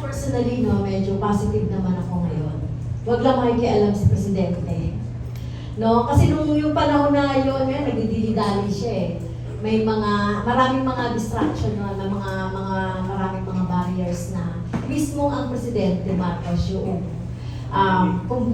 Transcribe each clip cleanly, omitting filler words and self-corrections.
personally, no, medyo positive naman ako ngayon. Huwag lang makikialam si Presidente. No? Kasi nung yung panahon na yun, nagdidili-dali siya eh. Maraming mga distraction, no? Maraming mga barriers na mismo ang Presidente Marcos yung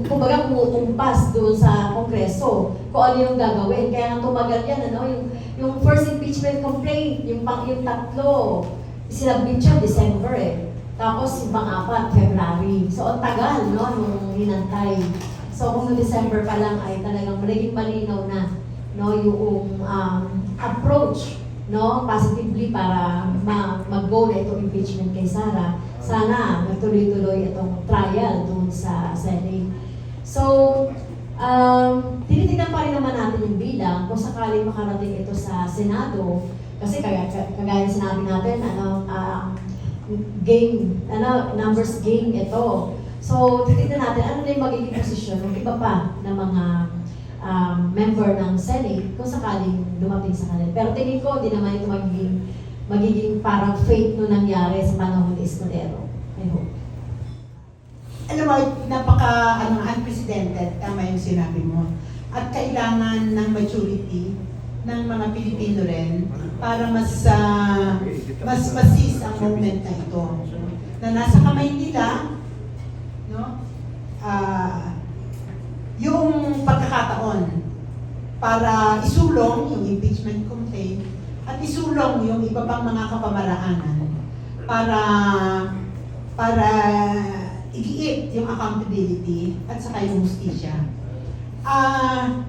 kumbaga pumutumpas doon sa Kongreso kung ano yung gagawin. Kaya nga tumagal yan, ano? Yung first impeachment complaint, yung tatlo, sinabit siya December eh. Tapos yung pang-apat, February. So, ang tagal, no, nung hinantay. So, kung no December pa lang ay talagang magiging malinaw na, no, yung approach, no, positively para mag-go na itong impeachment kay Sara. Sana magtuloy-tuloy itong trial doon sa Senate. So, tinitignan pa rin naman natin yung bilang kung sakaling makarating ito sa Senado. Kasi kagaya sinabi natin, numbers game ito. So, titignan natin ano na yung magiging posisyon ng iba pa na mga member ng Senate kung sakaling dumating sa kanila. Pero tingin ko, di naman ito magiging parang fate no nangyari sa panahon ni Escudero. I hope. Alam mo, unprecedented, tama yung sinabi mo. At kailangan ng maturity ng mga Pilipino rin para mas seize ang moment na ito. Na nasa kamay nila, no? Yung pagkakataon para isulong yung impeachment complaint at isulong yung iba pang mga kapamaraanan para igiit yung accountability at saka yung hustisya.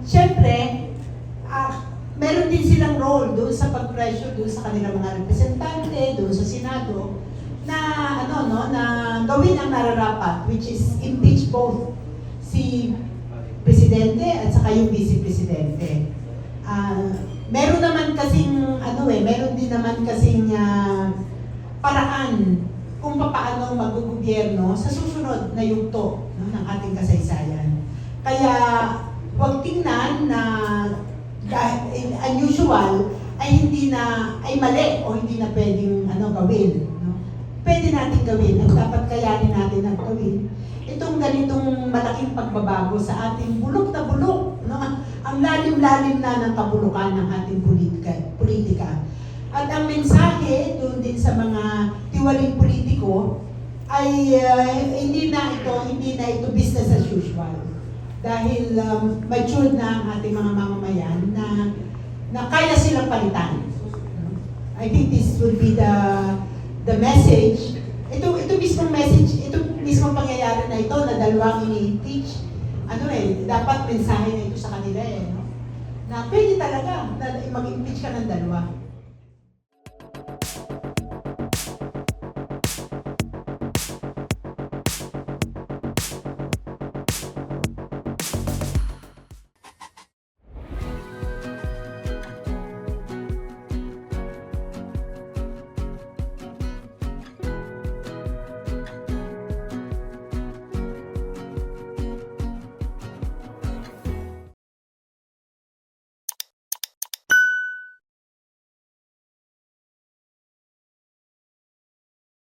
Siyempre, meron din silang role doon sa pag-pressure doon sa kanilang mga representante, doon sa Senado, na na gawin ang nararapat, which is impeach both si Presidente at saka yung Vice Presidente. Meron naman kasing meron din naman kasing paraan kung paano mag-gobyerno sa susunod na yugto, no, ng ating kasaysayan. Kaya huwag tingnan na unusual ay mali o hindi na pwedeng gawin. No? Pwede natin gawin at dapat kayanin natin ang gawin itong ganitong malaking pagbabago sa ating bulok na bulok. No? Ang lalim-lalim na ng kabulukan ng ating politika. At ang mensahe doon din sa mga tiwaling politiko ay hindi na ito business as usual. Dahil matured na ang ating mga mamamayan na kaya silang palitan. I think this would be the message. Ito mismong message, ito mismong pangyayari na ito na dalawang ini-impeach. Dapat mensahe na ito sa kanila no? Na pwede talaga na mag-impeach ka ng dalawa.